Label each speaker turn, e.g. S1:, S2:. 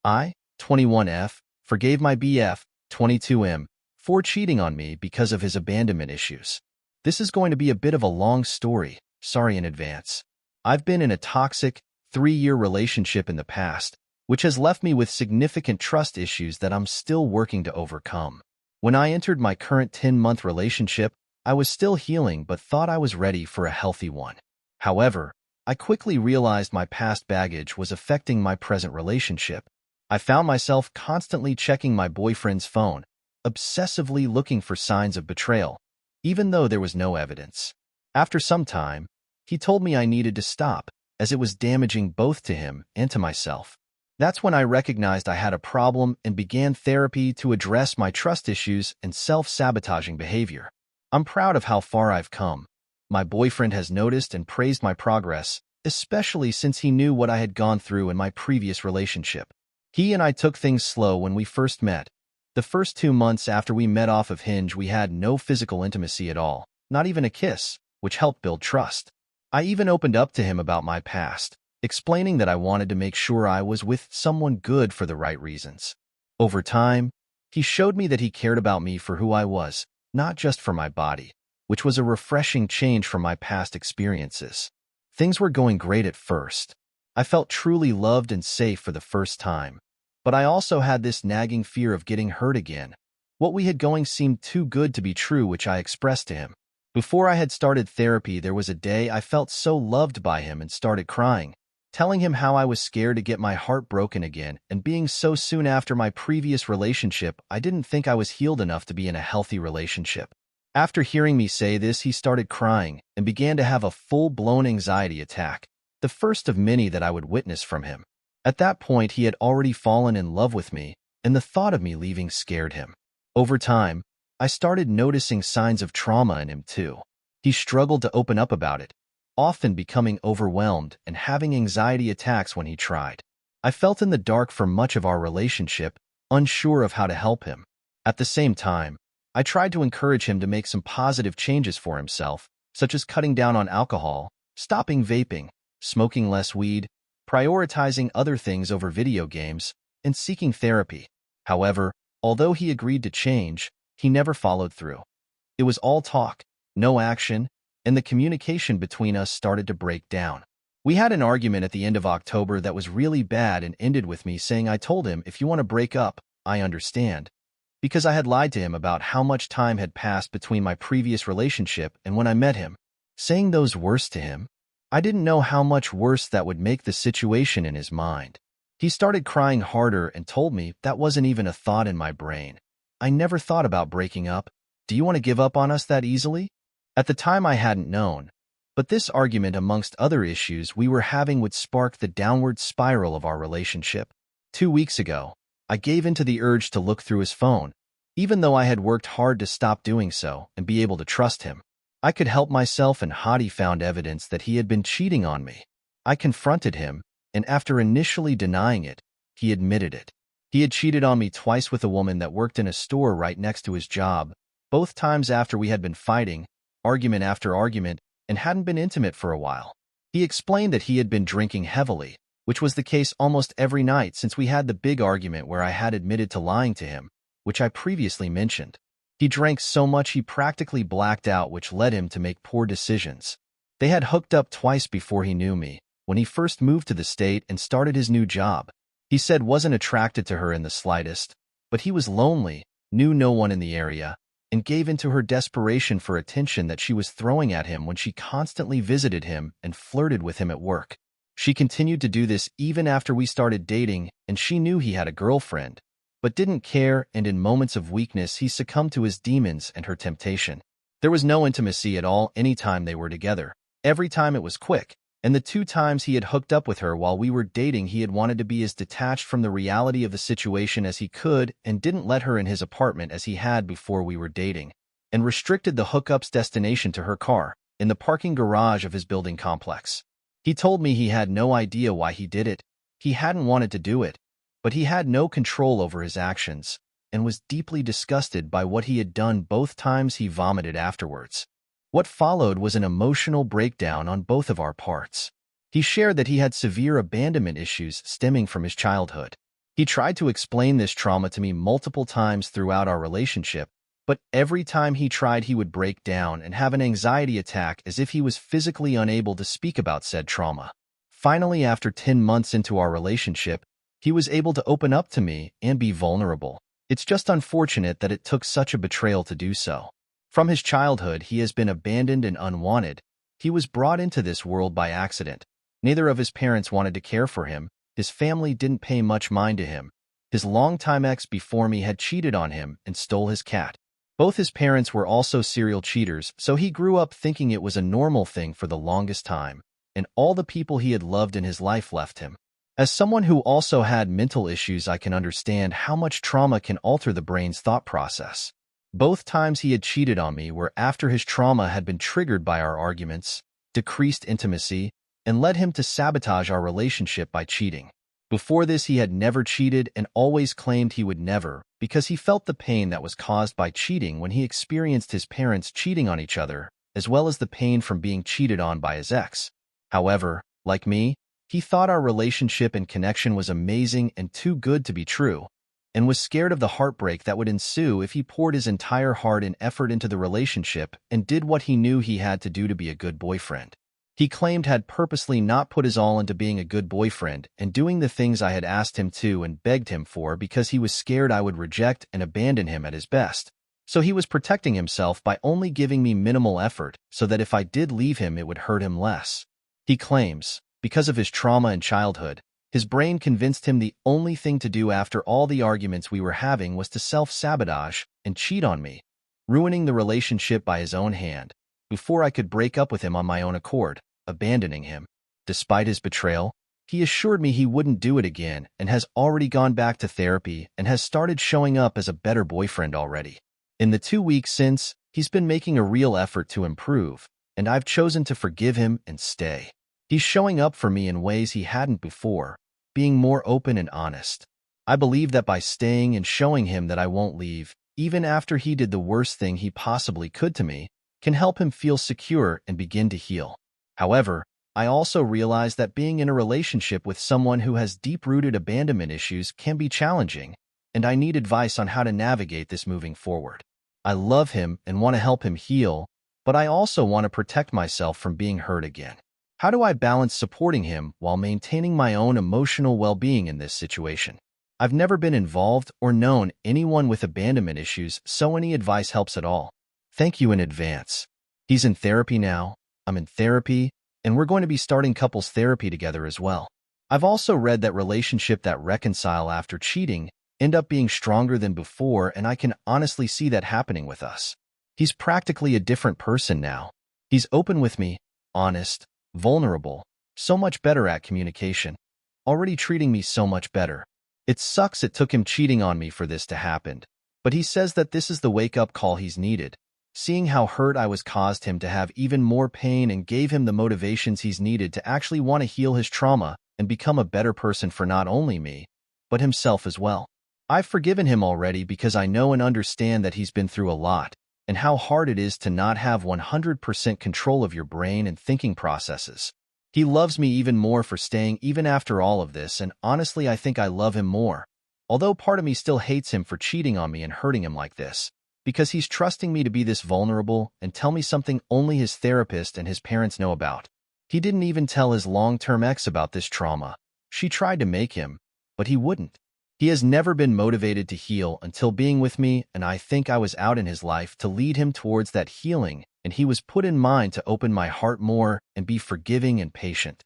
S1: I, 21F, forgave my BF, 22M, for cheating on me because of his abandonment issues. This is going to be a bit of a long story, sorry in advance. I've been in a toxic, 3-year relationship in the past, which has left me with significant trust issues that I'm still working to overcome. When I entered my current 10-month relationship, I was still healing but thought I was ready for a healthy one. However, I quickly realized my past baggage was affecting my present relationship. I found myself constantly checking my boyfriend's phone, obsessively looking for signs of betrayal, even though there was no evidence. After some time, he told me I needed to stop, as it was damaging both to him and to myself. That's when I recognized I had a problem and began therapy to address my trust issues and self-sabotaging behavior. I'm proud of how far I've come. My boyfriend has noticed and praised my progress, especially since he knew what I had gone through in my previous relationship. He and I took things slow when we first met. The first 2 months after we met off of Hinge, we had no physical intimacy at all, not even a kiss, which helped build trust. I even opened up to him about my past, explaining that I wanted to make sure I was with someone good for the right reasons. Over time, he showed me that he cared about me for who I was, not just for my body, which was a refreshing change from my past experiences. Things were going great at first. I felt truly loved and safe for the first time, but I also had this nagging fear of getting hurt again. What we had going seemed too good to be true, which I expressed to him. Before I had started therapy, there was a day I felt so loved by him and started crying, telling him how I was scared to get my heart broken again, and being so soon after my previous relationship, I didn't think I was healed enough to be in a healthy relationship. After hearing me say this, he started crying and began to have a full-blown anxiety attack, the first of many that I would witness from him. At that point, he had already fallen in love with me, and the thought of me leaving scared him. Over time, I started noticing signs of trauma in him too. He struggled to open up about it, often becoming overwhelmed and having anxiety attacks when he tried. I felt in the dark for much of our relationship, unsure of how to help him. At the same time, I tried to encourage him to make some positive changes for himself, such as cutting down on alcohol, stopping vaping, smoking less weed, prioritizing other things over video games, and seeking therapy. However, although he agreed to change, he never followed through. It was all talk, no action, and the communication between us started to break down. We had an argument at the end of October that was really bad and ended with me saying I told him, "If you want to break up, I understand," because I had lied to him about how much time had passed between my previous relationship and when I met him. Saying those words to him, I didn't know how much worse that would make the situation in his mind. He started crying harder and told me that wasn't even a thought in my brain. I never thought about breaking up. Do you want to give up on us that easily? At the time, I hadn't known, but this argument, amongst other issues we were having, would spark the downward spiral of our relationship. 2 weeks ago, I gave in to the urge to look through his phone, even though I had worked hard to stop doing so and be able to trust him. I could help myself, and Hadi found evidence that he had been cheating on me. I confronted him, and after initially denying it, he admitted it. He had cheated on me twice with a woman that worked in a store right next to his job, both times after we had been fighting, argument after argument, and hadn't been intimate for a while. He explained that he had been drinking heavily, which was the case almost every night since we had the big argument where I had admitted to lying to him, which I previously mentioned. He drank so much he practically blacked out, which led him to make poor decisions. They had hooked up twice before he knew me, when he first moved to the state and started his new job. He said wasn't attracted to her in the slightest, but he was lonely, knew no one in the area, and gave in to her desperation for attention that she was throwing at him when she constantly visited him and flirted with him at work. She continued to do this even after we started dating, and she knew he had a girlfriend, but didn't care, and in moments of weakness he succumbed to his demons and her temptation. There was no intimacy at all any time they were together. Every time it was quick, and the 2 times he had hooked up with her while we were dating, he had wanted to be as detached from the reality of the situation as he could and didn't let her in his apartment as he had before we were dating, and restricted the hookup's destination to her car, in the parking garage of his building complex. He told me he had no idea why he did it. He hadn't wanted to do it, but he had no control over his actions, and was deeply disgusted by what he had done. Both times he vomited afterwards. What followed was an emotional breakdown on both of our parts. He shared that he had severe abandonment issues stemming from his childhood. He tried to explain this trauma to me multiple times throughout our relationship, but every time he tried, he would break down and have an anxiety attack as if he was physically unable to speak about said trauma. Finally, after 10 months into our relationship, he was able to open up to me and be vulnerable. It's just unfortunate that it took such a betrayal to do so. From his childhood, he has been abandoned and unwanted. He was brought into this world by accident. Neither of his parents wanted to care for him. His family didn't pay much mind to him. His longtime ex before me had cheated on him and stole his cat. Both his parents were also serial cheaters, so he grew up thinking it was a normal thing for the longest time, and all the people he had loved in his life left him. As someone who also had mental issues, I can understand how much trauma can alter the brain's thought process. Both times he had cheated on me were after his trauma had been triggered by our arguments, decreased intimacy, and led him to sabotage our relationship by cheating. Before this, he had never cheated and always claimed he would never, because he felt the pain that was caused by cheating when he experienced his parents cheating on each other, as well as the pain from being cheated on by his ex. However, like me, he thought our relationship and connection was amazing and too good to be true, and was scared of the heartbreak that would ensue if he poured his entire heart and effort into the relationship and did what he knew he had to do to be a good boyfriend. He claimed had purposely not put his all into being a good boyfriend and doing the things I had asked him to and begged him for because he was scared I would reject and abandon him at his best. So he was protecting himself by only giving me minimal effort so that if I did leave him, it would hurt him less. He claims, because of his trauma in childhood, his brain convinced him the only thing to do after all the arguments we were having was to self-sabotage and cheat on me, ruining the relationship by his own hand, before I could break up with him on my own accord, abandoning him. Despite his betrayal, he assured me he wouldn't do it again and has already gone back to therapy and has started showing up as a better boyfriend already. In the 2 weeks since, he's been making a real effort to improve, and I've chosen to forgive him and stay. He's showing up for me in ways he hadn't before, being more open and honest. I believe that by staying and showing him that I won't leave, even after he did the worst thing he possibly could to me, can help him feel secure and begin to heal. However, I also realize that being in a relationship with someone who has deep-rooted abandonment issues can be challenging, and I need advice on how to navigate this moving forward. I love him and want to help him heal, but I also want to protect myself from being hurt again. How do I balance supporting him while maintaining my own emotional well-being in this situation? I've never been involved or known anyone with abandonment issues, so any advice helps at all. Thank you in advance. He's in therapy now, I'm in therapy, and we're going to be starting couples therapy together as well. I've also read that relationships that reconcile after cheating end up being stronger than before, and I can honestly see that happening with us. He's practically a different person now. He's open with me, honest, vulnerable, so much better at communication, already treating me so much better. It sucks it took him cheating on me for this to happen, but he says that this is the wake-up call he's needed. Seeing how hurt I was caused him to have even more pain and gave him the motivations he's needed to actually want to heal his trauma and become a better person for not only me, but himself as well. I've forgiven him already because I know and understand that he's been through a lot, and how hard it is to not have 100% control of your brain and thinking processes. He loves me even more for staying even after all of this, and honestly I think I love him more. Although part of me still hates him for cheating on me and hurting him like this, because he's trusting me to be this vulnerable and tell me something only his therapist and his parents know about. He didn't even tell his long-term ex about this trauma. She tried to make him, but he wouldn't. He has never been motivated to heal until being with me, and I think I was out in his life to lead him towards that healing, and he was put in mind to open my heart more and be forgiving and patient.